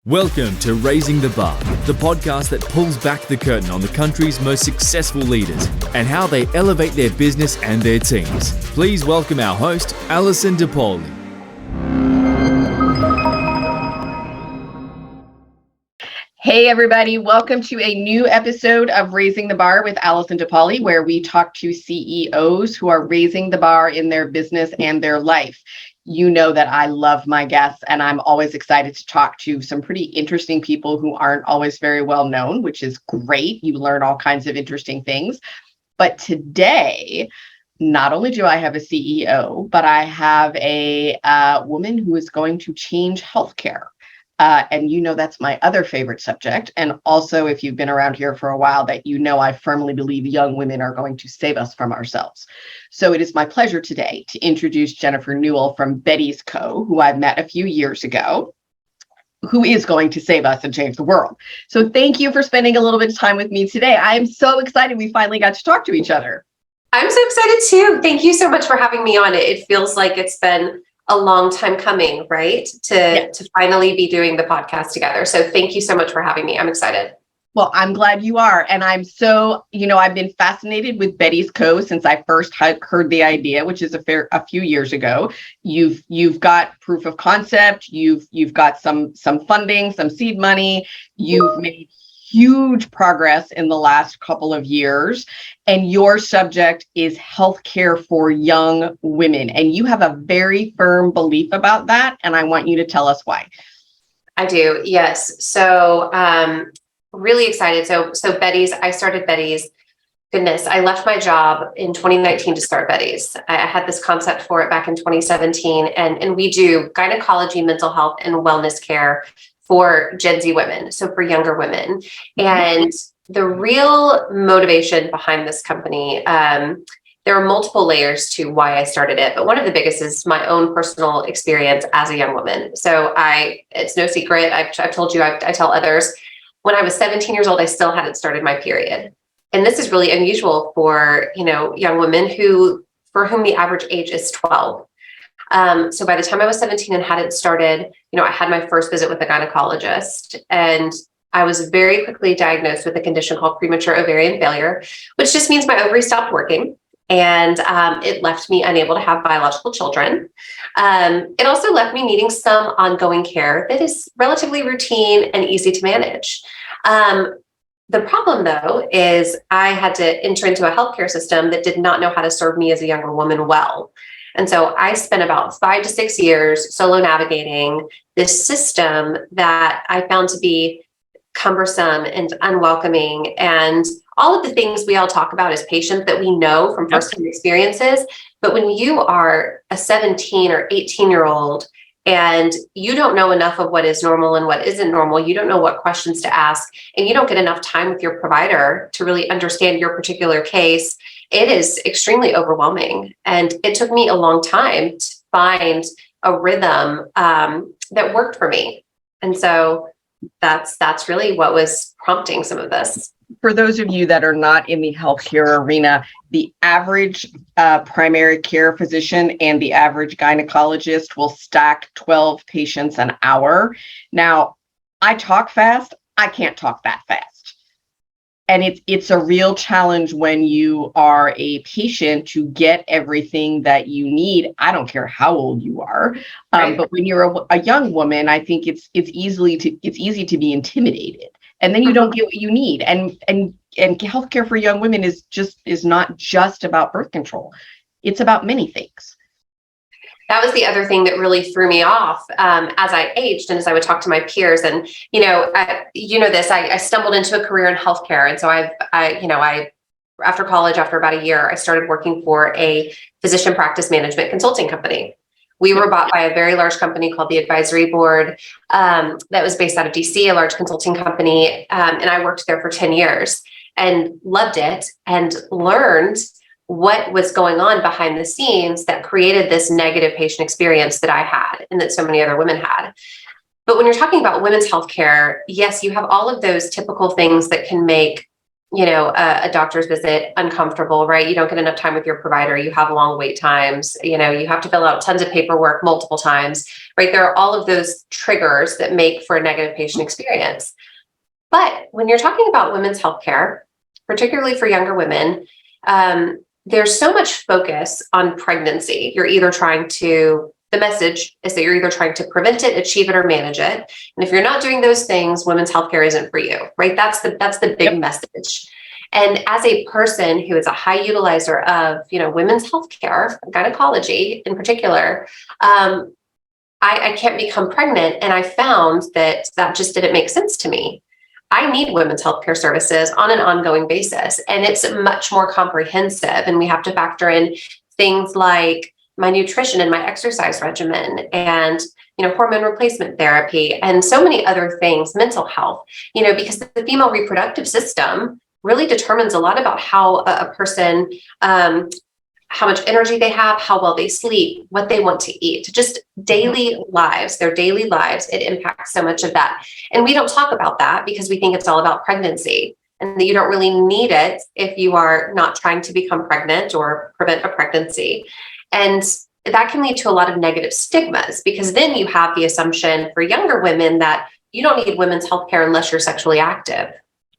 Welcome to Raising the Bar, the podcast that pulls back the curtain on the country's most successful leaders and how they elevate their business and their teams. Please welcome our host, Alison DePauli. Hey everybody, welcome to a new episode of Raising the Bar with Alison DePauli, where we talk to CEOs who are raising the bar in their business and their life. You know that I love my guests, and I'm always excited to talk to some pretty interesting people who aren't always very well known, which is great. You learn all kinds of interesting things. But today, not only do I have a CEO, but I have a woman who is going to change healthcare. And you know that's my other favorite subject. And also, if you've been around here for a while, that you know I firmly believe young women are going to save us from ourselves. So it is my pleasure today to introduce Jennifer Newell from Betty's Co., who I met a few years ago, who is going to save us and change the world. So thank you for spending a little bit of time with me today. I am so excited we finally got to talk to each other. I'm so excited too. Thank you so much for having me on it. It feels like it's been a long time coming, right? To finally be doing the podcast together. So thank you so much for having me. I'm excited. Well, I'm glad you are. And I'm so, I've been fascinated with Betty's Co. since I first heard the idea, which is a few years ago. You've got proof of concept. You've got some funding, some seed money. You've made huge progress in the last couple of years. And your subject is healthcare for young women. And you have a very firm belief about that. And I want you to tell us why. I do. Yes. So, really excited. So Betty's, I started Betty's. Goodness, I left my job in 2019 to start Betty's. I had this concept for it back in 2017. And we do gynecology, mental health, and wellness care for Gen Z women, so for younger women. And the real motivation behind this company, there are multiple layers to why I started it, but one of the biggest is my own personal experience as a young woman. So it's no secret, I've told you, I tell others, when I was 17 years old, I still hadn't started my period. And this is really unusual for, young women for whom the average age is 12. So by the time I was 17 and hadn't started, I had my first visit with a gynecologist, and I was very quickly diagnosed with a condition called premature ovarian failure, which just means my ovaries stopped working, and it left me unable to have biological children. It also left me needing some ongoing care that is relatively routine and easy to manage. The problem, though, is I had to enter into a healthcare system that did not know how to serve me as a younger woman well. And so I spent about 5 to 6 years solo navigating this system that I found to be cumbersome and unwelcoming, and all of the things we all talk about as patients that we know from firsthand experiences. But when you are a 17 or 18-year-old and you don't know enough of what is normal and what isn't normal, you don't know what questions to ask, and you don't get enough time with your provider to really understand your particular case, it is extremely overwhelming. And it took me a long time to find a rhythm that worked for me. And so that's really what was prompting some of this. For those of you that are not in the healthcare arena, the average primary care physician and the average gynecologist will stack 12 patients an hour. Now, I talk fast. I can't talk that fast. And it's a real challenge when you are a patient to get everything that you need. I don't care how old you are, Right. But when you're a young woman, I think it's easy to be intimidated, and then you don't get what you need. And healthcare for young women is not just about birth control; it's about many things. That was the other thing that really threw me off as I aged and as I would talk to my peers. And, I stumbled into a career in healthcare. And so after college, after about a year, I started working for a physician practice management consulting company. We were bought by a very large company called the Advisory Board that was based out of DC, a large consulting company. And I worked there for 10 years and loved it and learned what was going on behind the scenes that created this negative patient experience that I had and that so many other women had. But when you're talking about women's healthcare, yes, you have all of those typical things that can make a doctor's visit uncomfortable, right? You don't get enough time with your provider. You have long wait times. You have to fill out tons of paperwork multiple times, right? There are all of those triggers that make for a negative patient experience. But when you're talking about women's healthcare, particularly for younger women, there's so much focus on pregnancy. The message is that you're either trying to prevent it, achieve it, or manage it. And if you're not doing those things, women's healthcare isn't for you, right? That's the big message. And as a person who is a high utilizer of, women's healthcare, gynecology in particular, I can't become pregnant. And I found that just didn't make sense to me. I need women's healthcare services on an ongoing basis, and it's much more comprehensive. And we have to factor in things like my nutrition and my exercise regimen and, hormone replacement therapy and so many other things, mental health, because the female reproductive system really determines a lot about how a person, how much energy they have, how well they sleep, what they want to eat, just daily lives, their daily lives. It impacts so much of that. And we don't talk about that because we think it's all about pregnancy and that you don't really need it if you are not trying to become pregnant or prevent a pregnancy. And that can lead to a lot of negative stigmas because then you have the assumption for younger women that you don't need women's healthcare unless you're sexually active.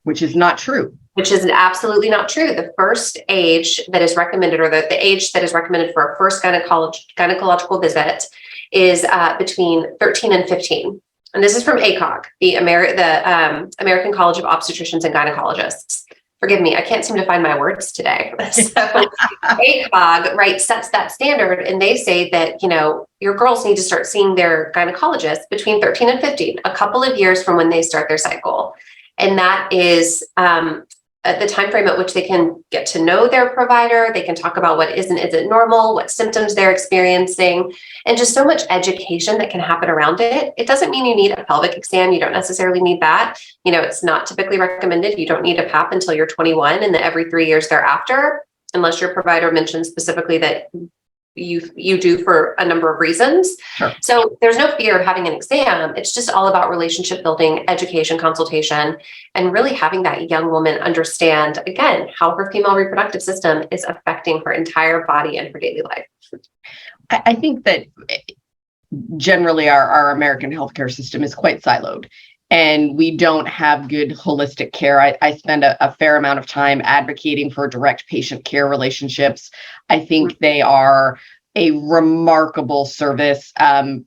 Which is not true. Which is absolutely not true. The first age that is recommended, or the age that is recommended for a first gynecological visit is between 13 and 15. And this is from ACOG, the American College of Obstetricians and Gynecologists. Forgive me, I can't seem to find my words today. So ACOG, right, sets that standard, and they say that, your girls need to start seeing their gynecologist between 13 and 15, a couple of years from when they start their cycle. And that is the time frame at which they can get to know their provider. They can talk about what isn't normal, what symptoms they're experiencing, and just so much education that can happen around it. It doesn't mean you need a pelvic exam. You don't necessarily need that. It's not typically recommended. You don't need a PAP until you're 21 and then every 3 years thereafter, unless your provider mentions specifically that you do for a number of reasons. Sure. So there's no fear of having an exam. It's just all about relationship building, education, consultation, and really having that young woman understand, again, how her female reproductive system is affecting her entire body and her daily life. I think that generally our American healthcare system is quite siloed. And we don't have good holistic care. I spend a fair amount of time advocating for direct patient care relationships. I think they are a remarkable service. A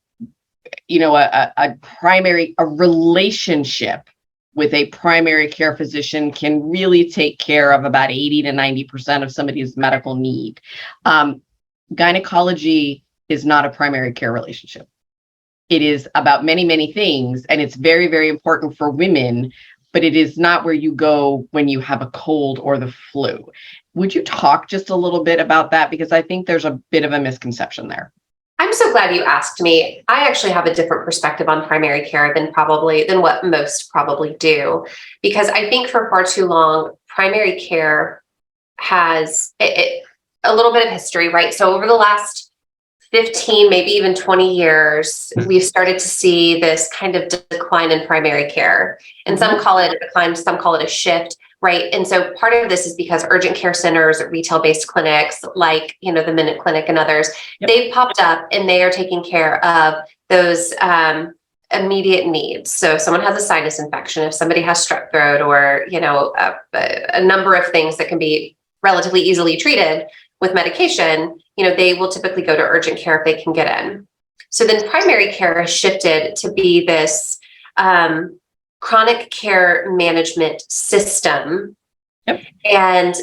relationship with a primary care physician can really take care of about 80 to 90% of somebody's medical need. Gynecology is not a primary care relationship. It is about many, many things, and it's very, very important for women, but it is not where you go when you have a cold or the flu. Would you talk just a little bit about that? Because I think there's a bit of a misconception there. I'm so glad you asked me. I actually have a different perspective on primary care than what most probably do, because I think for far too long, primary care has a little bit of history, right? So over the last 15, maybe even 20 years, we've started to see this kind of decline in primary care. And some call it a decline, some call it a shift, right? And so part of this is because urgent care centers, retail-based clinics, like, the Minute Clinic and others, they've popped up and they are taking care of those immediate needs. So if someone has a sinus infection, if somebody has strep throat, or, a number of things that can be relatively easily treated with medication, they will typically go to urgent care if they can get in. So then primary care has shifted to be this chronic care management system. Yep. And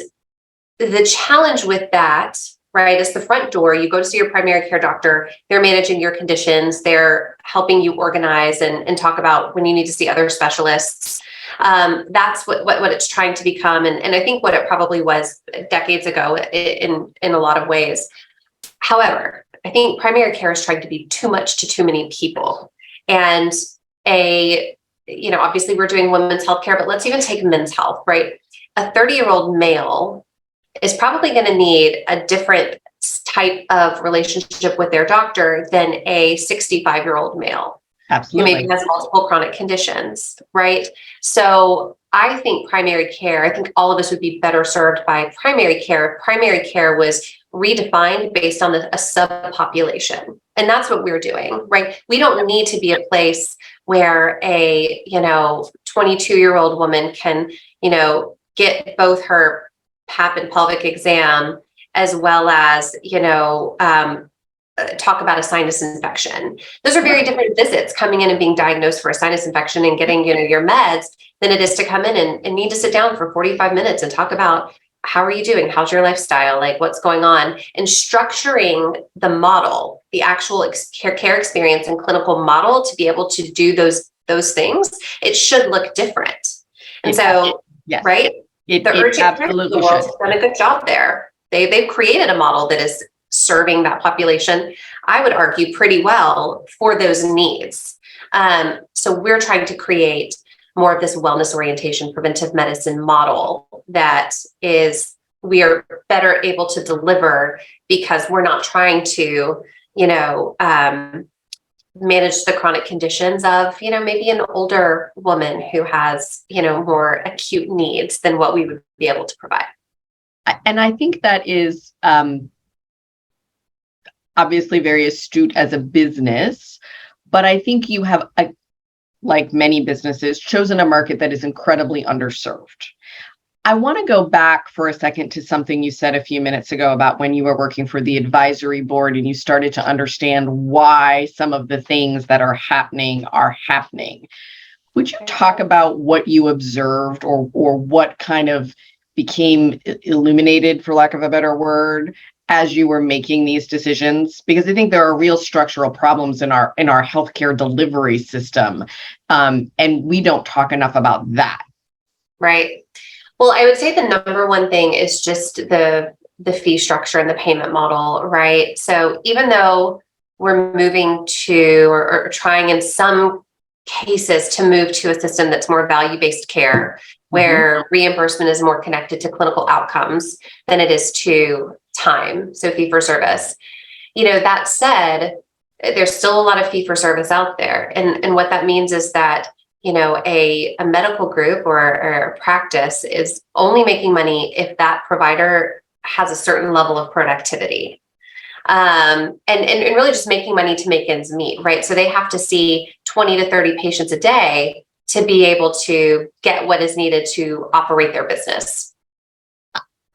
the challenge with that, right, is the front door. You go to see your primary care doctor, they're managing your conditions, they're helping you organize and talk about when you need to see other specialists. That's what it's trying to become. And I think what it probably was decades ago in a lot of ways. However, I think primary care is trying to be too much to too many people. And obviously we're doing women's healthcare, but let's even take men's health, right? A 30-year-old male is probably going to need a different type of relationship with their doctor than a 65-year-old male. who Absolutely. maybe has multiple chronic conditions, right? So I think I think all of us would be better served by primary care. Primary care was redefined based on a subpopulation. And that's what we're doing, right? We don't need to be a place where a, 22-year-old woman can, get both her pap and pelvic exam as well as, talk about a sinus infection. Those are very different visits, coming in and being diagnosed for a sinus infection and getting, your meds, than it is to come in and need to sit down for 45 minutes and talk about how are you doing? How's your lifestyle? Like, what's going on? And structuring the model, the actual care experience and clinical model to be able to do those things, it should look different. And so, yes. right? The urgent care of the world has done a good job there. They've created a model that is serving that population, I would argue, pretty well for those needs. So we're trying to create more of this wellness orientation, preventive medicine model that is, we are better able to deliver because we're not trying to, manage the chronic conditions of, maybe an older woman who has, more acute needs than what we would be able to provide. And I think that is obviously very astute as a business, but I think you have, like many businesses, chosen a market that is incredibly underserved. I want to go back for a second to something you said a few minutes ago about when you were working for the advisory board and you started to understand why some of the things that are happening are happening. Would you talk about what you observed or what kind of became illuminated, for lack of a better word, as you were making these decisions? Because I think there are real structural problems in our healthcare delivery system, and we don't talk enough about that. Right. Well, I would say the number one thing is just the fee structure and the payment model, right? So even though we're moving to or trying in some cases to move to a system that's more value-based care, where reimbursement is more connected to clinical outcomes than it is to time, so fee for service. That said, there's still a lot of fee for service out there. And what that means is that, a medical group or a practice is only making money if that provider has a certain level of productivity. And really just making money to make ends meet, right? So they have to see 20 to 30 patients a day to be able to get what is needed to operate their business.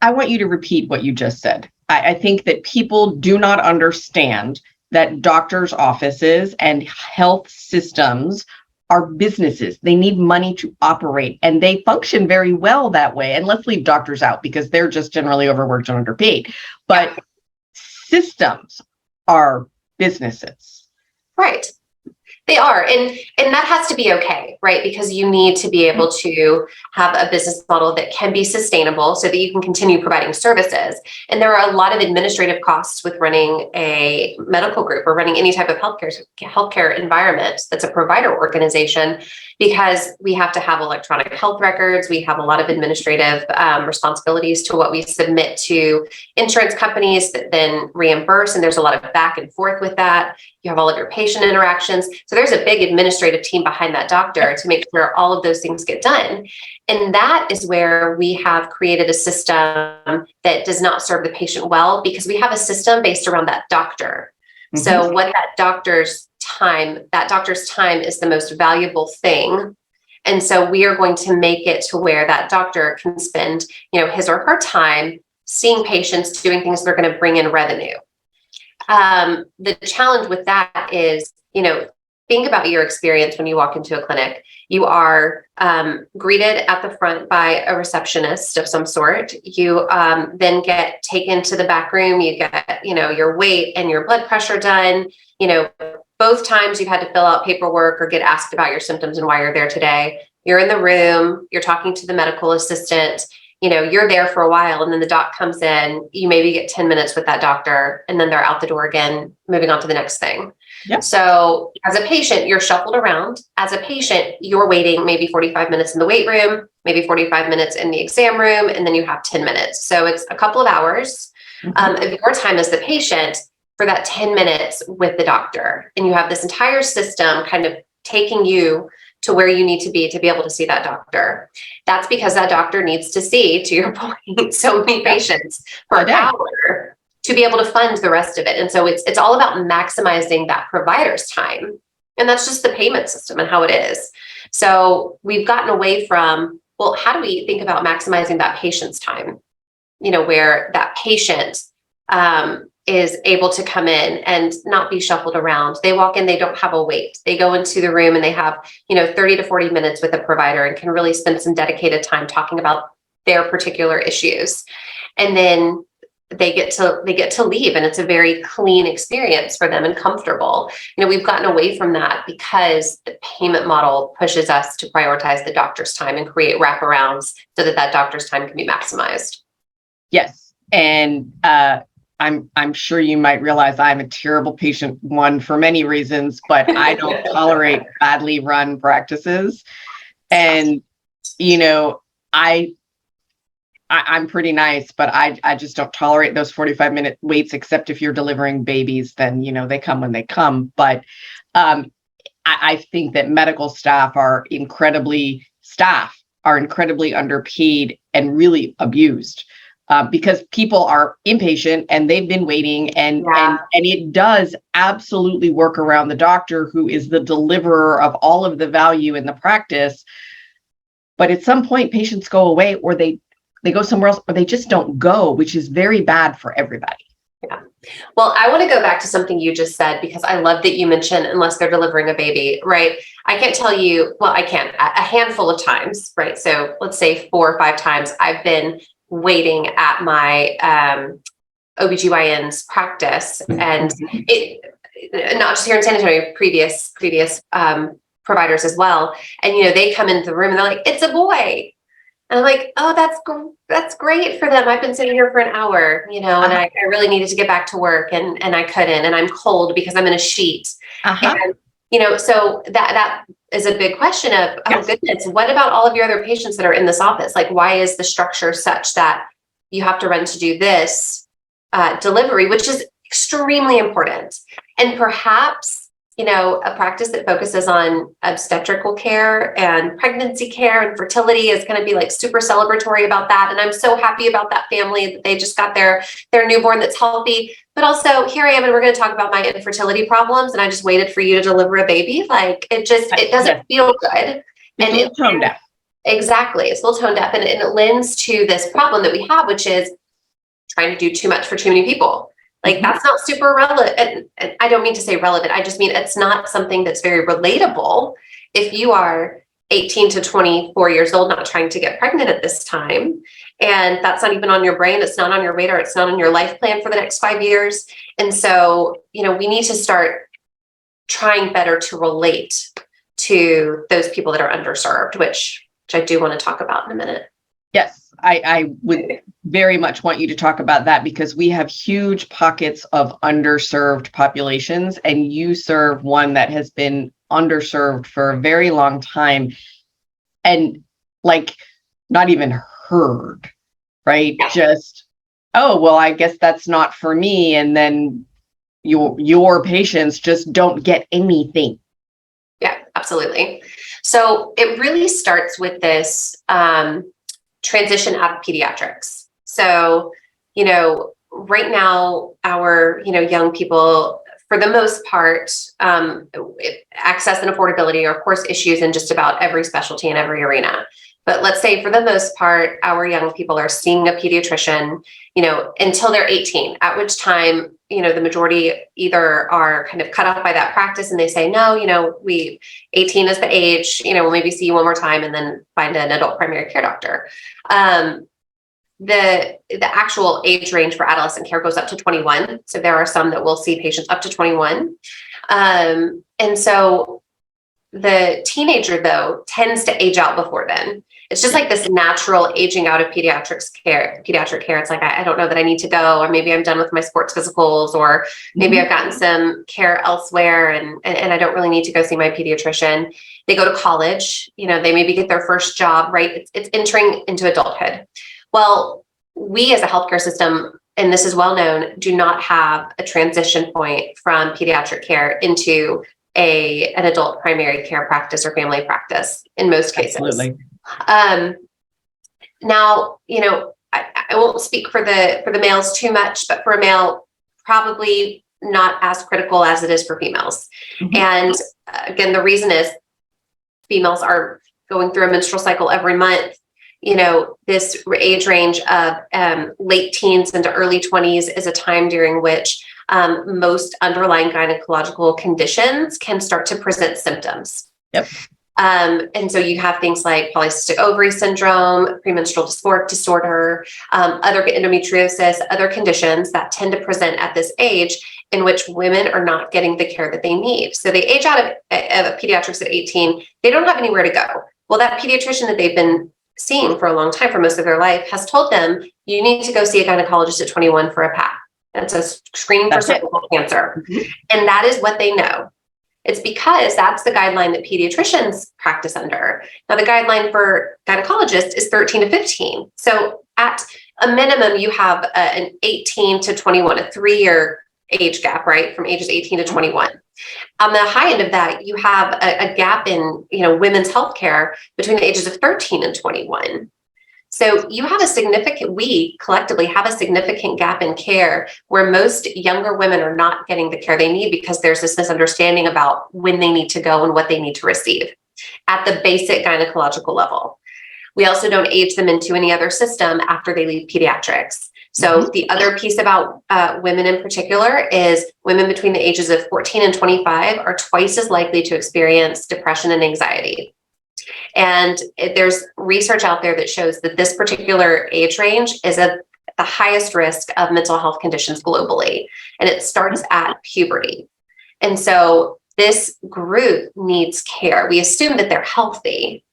I want you to repeat what you just said. I think that people do not understand that doctors' offices and health systems are businesses. They need money to operate, and they function very well that way. And let's leave doctors out because they're just generally overworked and underpaid. But systems are businesses. Right. They are. And that has to be okay, right? Because you need to be able to have a business model that can be sustainable so that you can continue providing services. And there are a lot of administrative costs with running a medical group or running any type of healthcare environment that's a provider organization, because we have to have electronic health records. We have a lot of administrative responsibilities to what we submit to insurance companies that then reimburse. And there's a lot of back and forth with that. You have all of your patient interactions. So there's a big administrative team behind that doctor to make sure all of those things get done. And that is where we have created a system that does not serve the patient well, because we have a system based around that doctor. So what that doctor's time is the most valuable thing. And so we are going to make it to where that doctor can spend, his or her time seeing patients, doing things that are going to bring in revenue. The challenge with that is, think about your experience when you walk into a clinic. You are greeted at the front by a receptionist of some sort. You then get taken to the back room. You get, your weight and your blood pressure done. Both times you've had to fill out paperwork or get asked about your symptoms and why you're there today. You're in the room. You're talking to the medical assistant. You're there for a while, and then the doc comes in. You maybe get 10 minutes with that doctor, and then they're out the door again, moving on to the next thing. Yep. So as a patient, you're shuffled around. As a patient, you're waiting maybe 45 minutes in the wait room, maybe 45 minutes in the exam room, and then you have 10 minutes. So it's a couple of hours of your time as the patient for that 10 minutes with the doctor. And you have this entire system kind of taking you to where you need to be able to see that doctor. That's because that doctor needs to see, to your point, so many patients per hour to be able to fund the rest of it. And so it's all about maximizing that provider's time. And that's just the payment system and how it is. So we've gotten away from, well, how do we think about maximizing that patient's time? Where that patient is able to come in and not be shuffled around. They walk in, they don't have a wait. They go into the room and they have, 30 to 40 minutes with a provider and can really spend some dedicated time talking about their particular issues. And then they get to leave, and it's a very clean experience for them and comfortable. We've gotten away from that because the payment model pushes us to prioritize the doctor's time and create wraparounds so that doctor's time can be maximized. Yes. And I'm sure you might realize I'm a terrible patient one for many reasons, but I don't tolerate badly run practices. And, I'm pretty nice, but I just don't tolerate those 45-minute waits, except if you're delivering babies, then, they come when they come. But I think that medical staff are incredibly underpaid and really abused. Because people are impatient and they've been waiting, and it does absolutely work around the doctor, who is the deliverer of all of the value in the practice. But at some point, patients go away, or they go somewhere else, or they just don't go, which is very bad for everybody. Yeah. Well, I want to go back to something you just said, because I love that you mentioned unless they're delivering a baby, right? I can't tell you, well, I can a handful of times, right? So let's say 4 or 5 times I've been waiting at my OBGYN's practice, and it not just here in San Antonio, previous providers as well. And, they come into the room and they're like, "It's a boy." And I'm like, "Oh, that's great for them. I've been sitting here for an hour, and I really needed to get back to work, and I couldn't, and I'm cold because I'm in a sheet." And, so that is a big question of, oh goodness, what about all of your other patients that are in this office? Like, why is the structure such that you have to run to do this delivery, which is extremely important? And perhaps, a practice that focuses on obstetrical care and pregnancy care and fertility is going to be like super celebratory about that. And I'm so happy about that family that they just got their newborn that's healthy. But also, here I am, and we're going to talk about my infertility problems, and I just waited for you to deliver a baby. Like, it doesn't feel good. And it's tone deaf. Exactly. It's a little tone deaf. And it lends to this problem that we have, which is trying to do too much for too many people. Like, that's not super relevant. And I don't mean to say relevant. I just mean it's not something that's very relatable if you are 18 to 24 years old, not trying to get pregnant at this time. And that's not even on your brain. It's not on your radar. It's not on your life plan for the next 5 years. And so, we need to start trying better to relate to those people that are underserved, which I do want to talk about in a minute. Yes, I would very much want you to talk about that, because we have huge pockets of underserved populations, and you serve one that has been underserved for a very long time, and not even heard, right? Yeah. Just, oh, well, I guess that's not for me. And then your patients just don't get anything. Yeah, absolutely. So it really starts with this transition out of pediatrics. So, right now, our, young people, for the most part, access and affordability are, of course, issues in just about every specialty in every arena. But let's say for the most part, our young people are seeing a pediatrician, until they're 18, at which time, the majority either are kind of cut off by that practice and they say, no, 18 is the age, we'll maybe see you one more time and then find an adult primary care doctor. The actual age range for adolescent care goes up to 21. So there are some that will see patients up to 21. And so the teenager, though, tends to age out before then. It's just like this natural aging out of pediatric care. It's like, I don't know that I need to go, or maybe I'm done with my sports physicals, or maybe I've gotten some care elsewhere and I don't really need to go see my pediatrician. They go to college, they maybe get their first job, right? It's entering into adulthood. Well, we as a healthcare system and this is well known, do not have a transition point from pediatric care into an adult primary care practice or family practice in most cases. Absolutely. Now, I won't speak for the males too much, but for a male, probably not as critical as it is for females. Mm-hmm. And again, the reason is females are going through a menstrual cycle every month. This age range of late teens into early 20s is a time during which most underlying gynecological conditions can start to present symptoms. Yep. And so you have things like polycystic ovary syndrome, premenstrual dysphoric disorder, other endometriosis, other conditions that tend to present at this age in which women are not getting the care that they need. So they age out of pediatrics at 18. They don't have anywhere to go. Well, that pediatrician that they've been seeing for a long time, for most of their life, has told them, you need to go see a gynecologist at 21 for a PAP. That's a screening for cervical cancer. Mm-hmm. And that is what they know. It's because that's the guideline that pediatricians practice under. Now, the guideline for gynecologists is 13 to 15. So at a minimum, you have an 18 to 21, a 3-year age gap, right? From ages 18 to 21. On the high end of that, you have a gap in, women's healthcare between the ages of 13 and 21. So we collectively have a significant gap in care where most younger women are not getting the care they need because there's this misunderstanding about when they need to go and what they need to receive at the basic gynecological level. We also don't age them into any other system after they leave pediatrics. So the other piece about women in particular is women between the ages of 14 and 25 are twice as likely to experience depression and anxiety. And there's research out there that shows that this particular age range is at the highest risk of mental health conditions globally. And it starts at puberty. And so this group needs care. We assume that they're healthy,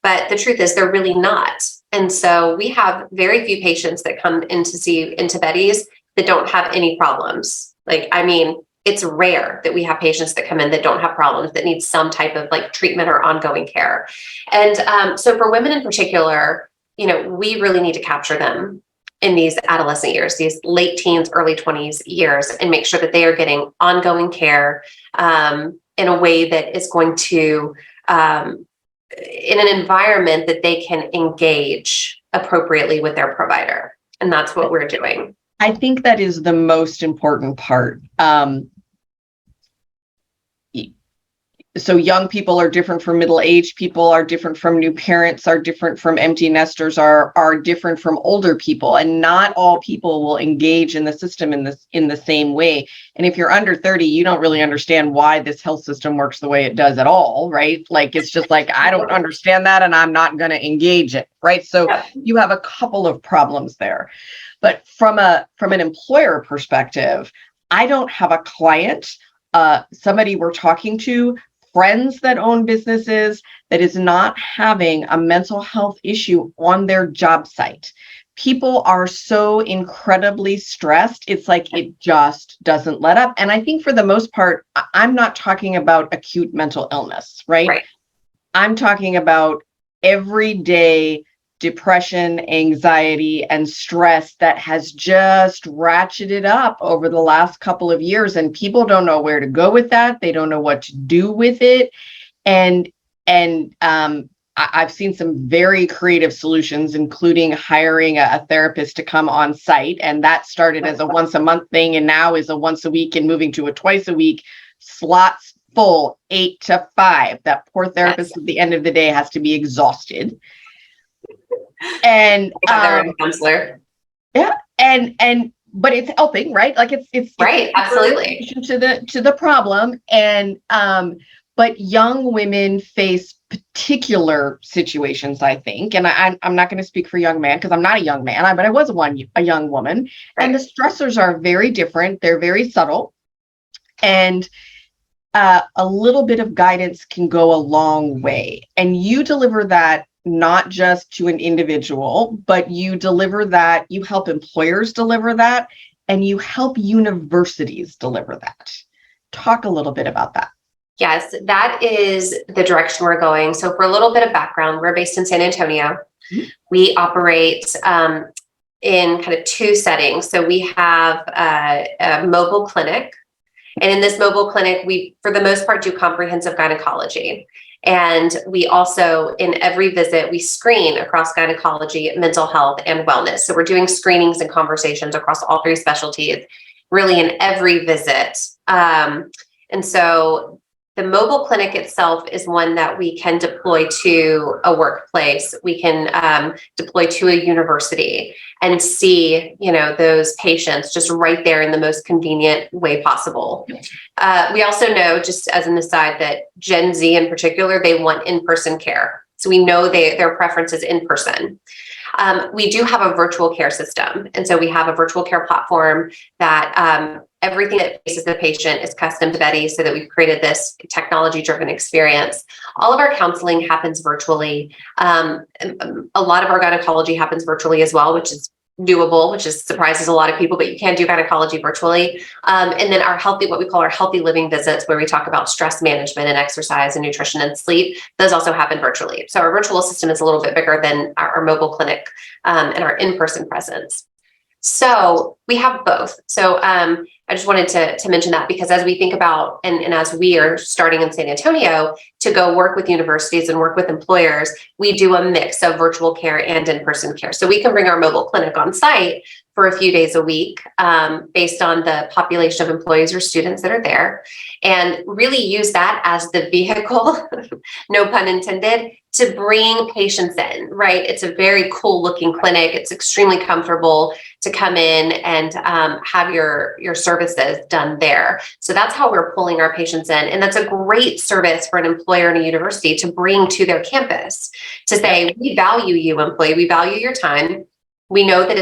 but the truth is they're really not. And so we have very few patients that come in to see into Betty's that don't have any problems. It's rare that we have patients that come in that don't have problems, that need some type of treatment or ongoing care. And so for women in particular, we really need to capture them in these adolescent years, these late teens, early 20s years, and make sure that they are getting ongoing care in a way that is going to, in an environment that they can engage appropriately with their provider. And that's what we're doing. I think that is the most important part. So young people are different from middle-aged people, are different from new parents, are different from empty nesters, are different from older people, and not all people will engage in the system in the same way. And if you're under 30, you don't really understand why this health system works the way it does at all, right? It's just I don't understand that, and I'm not going to engage it, right? So you have a couple of problems there. But from an employer perspective, I don't have a client, somebody we're talking to, friends that own businesses, that is not having a mental health issue on their job site. People are so incredibly stressed. It's it just doesn't let up. And I think for the most part, I'm not talking about acute mental illness, right? I'm talking about everyday depression, anxiety, and stress that has just ratcheted up over the last couple of years, and people don't know where to go with that. They don't know what to do with it, and I've seen some very creative solutions, including hiring a therapist to come on site, and that started as a once a month thing, and now is a once a week, and moving to a twice a week. Slots full, 8 to 5. That poor therapist at the end of the day has to be exhausted. And counselor. Yeah. But it's helping, right? It's right. Absolutely. To the problem. And, but young women face particular situations, I think, and I'm not going to speak for young man because I'm not a young man, but I was a young woman, and the stressors are very different. They're very subtle, and a little bit of guidance can go a long way. And you deliver that not just to an individual, but you help employers deliver that, and you help universities deliver that. Talk a little bit about that. Yes, that is the direction we're going. So for a little bit of background, we're based in San Antonio. Mm-hmm. We operate in kind of two settings. So we have a mobile clinic. And in this mobile clinic, we, for the most part, do comprehensive gynecology. And we also, in every visit, we screen across gynecology, mental health, and wellness. So we're doing screenings and conversations across all three specialties, really in every visit. And so the mobile clinic itself is one that we can deploy to a workplace. We can deploy to a university and see, those patients just right there in the most convenient way possible. We also know, just as an aside, that Gen Z in particular, they want in-person care. So we know their preference is in person. We do have a virtual care system. And so we have a virtual care platform that everything that faces the patient is custom to Betty, so that we've created this technology-driven experience. All of our counseling happens virtually. A lot of our gynecology happens virtually as well, which is doable, which surprises a lot of people, but you can do gynecology virtually. And then what we call our healthy living visits, where we talk about stress management and exercise and nutrition and sleep, those also happen virtually. So our virtual system is a little bit bigger than our mobile clinic and our in-person presence. So we have both. So I just wanted to mention that, because as we think about, and as we are starting in San Antonio to go work with universities and work with employers, we do a mix of virtual care and in-person care. So we can bring our mobile clinic on site for a few days a week based on the population of employees or students that are there, and really use that as the vehicle, no pun intended, to bring patients in, right? It's a very cool looking clinic. It's extremely comfortable to come in and have your services done there. So that's how we're pulling our patients in. And that's a great service for an employer and a university to bring to their campus, to say, we value you, employee, we value your time. We know that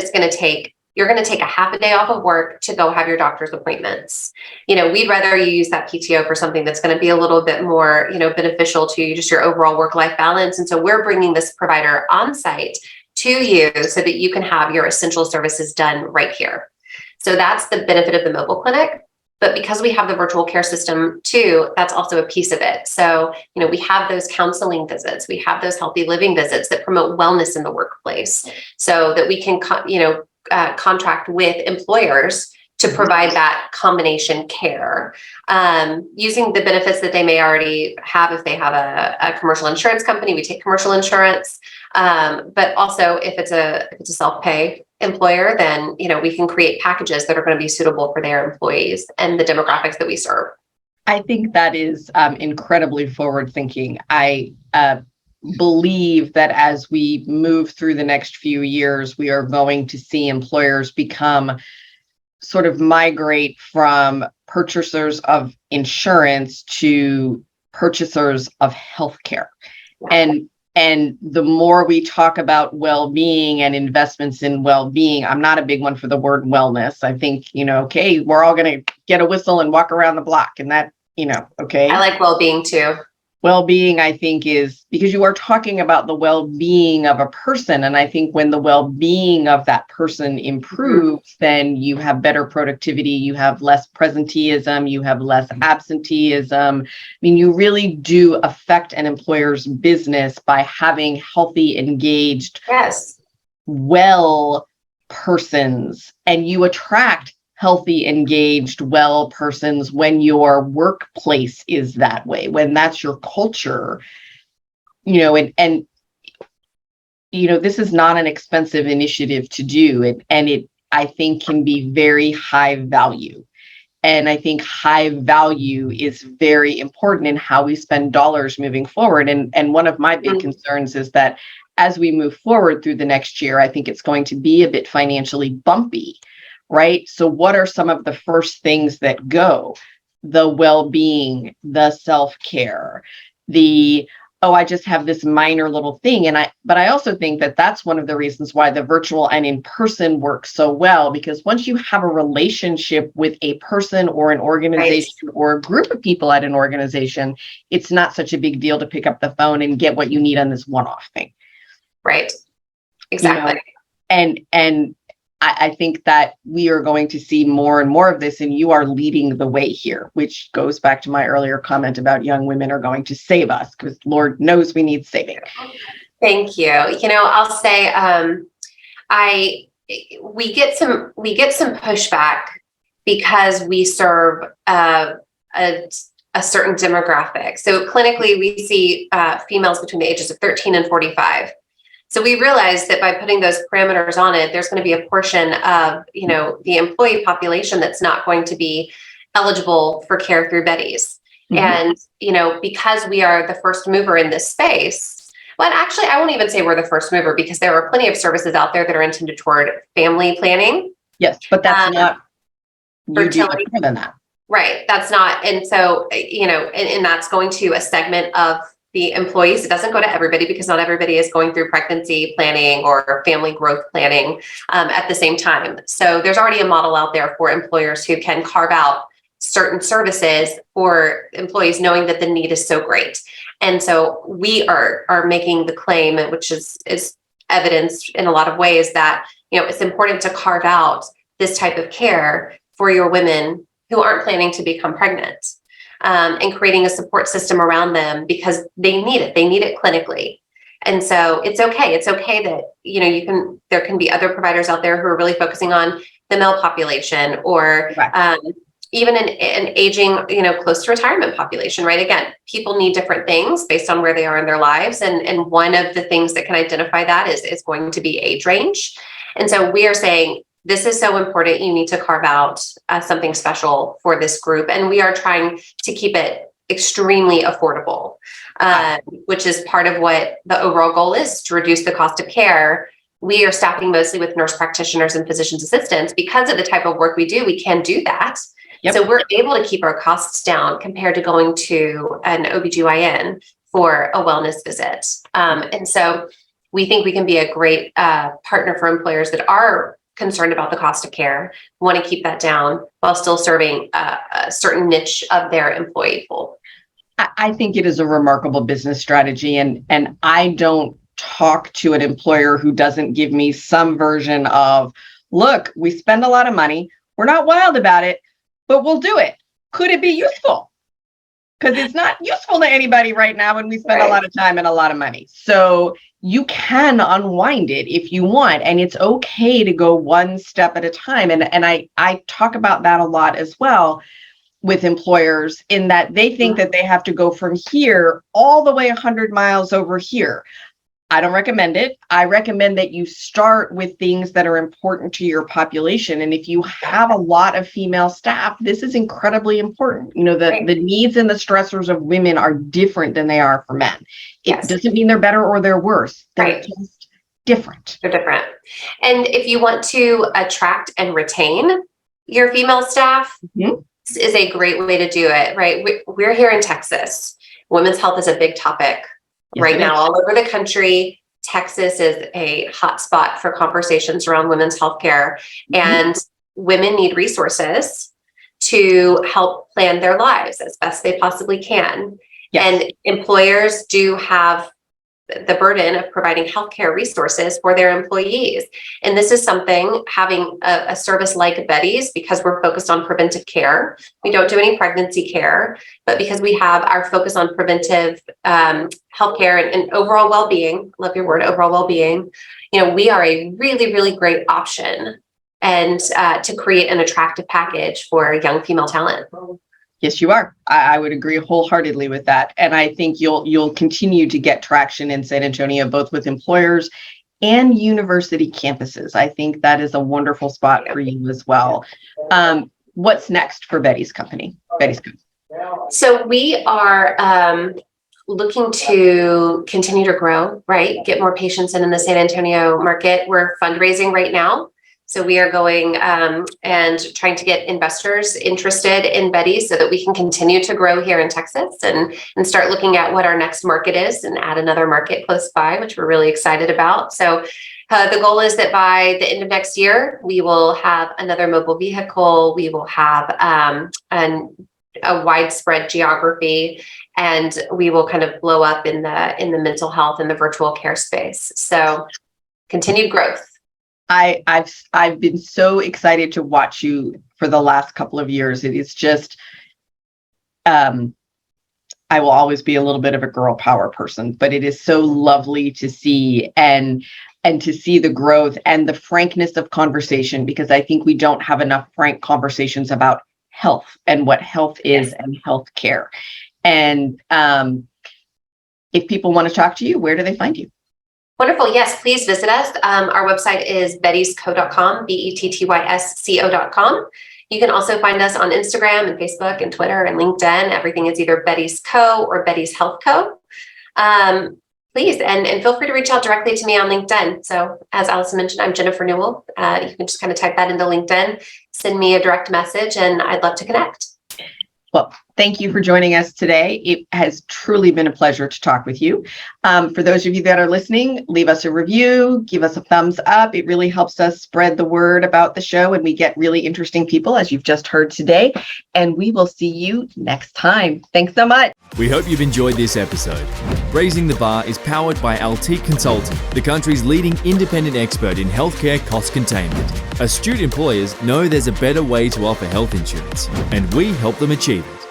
you're going to take a half a day off of work to go have your doctor's appointments. We'd rather you use that PTO for something that's going to be a little bit more, beneficial to just your overall work-life balance. And so we're bringing this provider on site to you so that you can have your essential services done right here. So that's the benefit of the mobile clinic. But because we have the virtual care system too, that's also a piece of it. So, we have those counseling visits, we have those healthy living visits that promote wellness in the workplace, so that we can, contract with employers to provide that combination care, using the benefits that they may already have. If they have a commercial insurance company, we take commercial insurance. But also if it's a self-pay employer, then, we can create packages that are going to be suitable for their employees and the demographics that we serve. I think that is incredibly forward thinking. I believe that as we move through the next few years, we are going to see employers sort of migrate from purchasers of insurance to purchasers of healthcare. And the more we talk about well-being and investments in well-being, I'm not a big one for the word wellness. I think, okay, we're all going to get a whistle and walk around the block, and that, okay. I like well-being too. Well-being, I think, is because you are talking about the well-being of a person. And I think when the well-being of that person improves, then you have better productivity, you have less presenteeism, you have less absenteeism. You really do affect an employer's business by having healthy, engaged, well persons. And you attract healthy, engaged, well persons when your workplace is that way, when that's your culture, and this is not an expensive initiative to do, and it, I think, can be very high value. And I think high value is very important in how we spend dollars moving forward. And one of my big concerns is that as we move forward through the next year, I think it's going to be a bit financially bumpy. Right? So what are some of the first things that go? The well-being, the self-care, I just have this minor little thing. But I also think that that's one of the reasons why the virtual and in-person work so well, because once you have a relationship with a person or an organization or a group of people at an organization, it's not such a big deal to pick up the phone and get what you need on this one-off thing. Right. Exactly. And I think that we are going to see more and more of this, and you are leading the way here, which goes back to my earlier comment about young women are going to save us, because Lord knows we need saving. Thank you. I'll say, we get some pushback because we serve a certain demographic. So clinically, we see females between the ages of 13 and 45. So we realized that by putting those parameters on it, there's going to be a portion of, the employee population that's not going to be eligible for care through Betty's. And, because we are the first mover in this space, well, actually, I won't even say we're the first mover, because there are plenty of services out there that are intended toward family planning. Yes, but that's not fertility. More than that. Right. That's not. And so, and that's going to a segment of the employees. It doesn't go to everybody, because not everybody is going through pregnancy planning or family growth planning at the same time. So there's already a model out there for employers who can carve out certain services for employees, knowing that the need is so great. And so we are making the claim, which is evidenced in a lot of ways, that, it's important to carve out this type of care for your women who aren't planning to become pregnant, and creating a support system around them, because they need it. They need it clinically. And so it's okay. It's okay that, there can be other providers out there who are really focusing on the male population, or even an aging, close to retirement population, right? Again, people need different things based on where they are in their lives. And one of the things that can identify that is going to be age range. And so we are saying, this is so important. You need to carve out something special for this group. And we are trying to keep it extremely affordable, which is part of what the overall goal is, to reduce the cost of care. We are staffing mostly with nurse practitioners and physician's assistants. Because of the type of work we do, we can do that. Yep. So we're able to keep our costs down compared to going to an OBGYN for a wellness visit. And so we think we can be a great partner for employers that are concerned about the cost of care, want to keep that down while still serving a certain niche of their employee pool. I think it is a remarkable business strategy. And I don't talk to an employer who doesn't give me some version of, look, we spend a lot of money. We're not wild about it, but we'll do it. Could it be useful? Because it's not useful to anybody right now when we spend a lot of time and a lot of money. So you can unwind it if you want, and it's okay to go one step at a time. And I talk about that a lot as well with employers, in that they think that they have to go from here all the way 100 miles over here. I don't recommend it. I recommend that you start with things that are important to your population. And if you have a lot of female staff, this is incredibly important. The needs and the stressors of women are different than they are for men. It doesn't mean they're better or they're worse. They're just different. They're different. And if you want to attract and retain your female staff, this is a great way to do it, right? We're here in Texas. Women's health is a big topic. Right now, all over the country. Texas is a hot spot for conversations around women's healthcare, and women need resources to help plan their lives as best they possibly can. And employers do have the burden of providing healthcare resources for their employees. And this is something, having a service like Betty's, because we're focused on preventive care. We don't do any pregnancy care, but because we have our focus on preventive healthcare and overall well-being, love your word, overall well-being, we are a really, really great option, and to create an attractive package for young female talent. Yes, you are. I would agree wholeheartedly with that. And I think you'll continue to get traction in San Antonio, both with employers and university campuses. I think that is a wonderful spot for you as well. What's next for Betty's company? So we are looking to continue to grow, right? Get more patients in the San Antonio market. We're fundraising right now. So we are going and trying to get investors interested in Betty, so that we can continue to grow here in Texas, and start looking at what our next market is, and add another market close by, which we're really excited about. So the goal is that by the end of next year, we will have another mobile vehicle. We will have a widespread geography, and we will kind of blow up in the mental health and the virtual care space. So continued growth. I've been so excited to watch you for the last couple of years. It is just, I will always be a little bit of a girl power person, but it is so lovely to see. And and to see the growth and the frankness of conversation, because I think we don't have enough frank conversations about health and what health is and health care. And if people want to talk to you, where do they find you? Wonderful. Yes, please visit us. Our website is bettysco.com, bettysco.com. You can also find us on Instagram and Facebook and Twitter and LinkedIn. Everything is either Betty's Co or Betty's Health Co. Please, and feel free to reach out directly to me on LinkedIn. So as Allison mentioned, I'm Jennifer Newell. You can just kind of type that into LinkedIn, send me a direct message, and I'd love to connect. Well, thank you for joining us today. It has truly been a pleasure to talk with you. For those of you that are listening, leave us a review, give us a thumbs up. It really helps us spread the word about the show, and we get really interesting people, as you've just heard today. And we will see you next time. Thanks so much. We hope you've enjoyed this episode. Raising the Bar is powered by Altique Consulting, the country's leading independent expert in healthcare cost containment. Astute employers know there's a better way to offer health insurance, and we help them achieve it.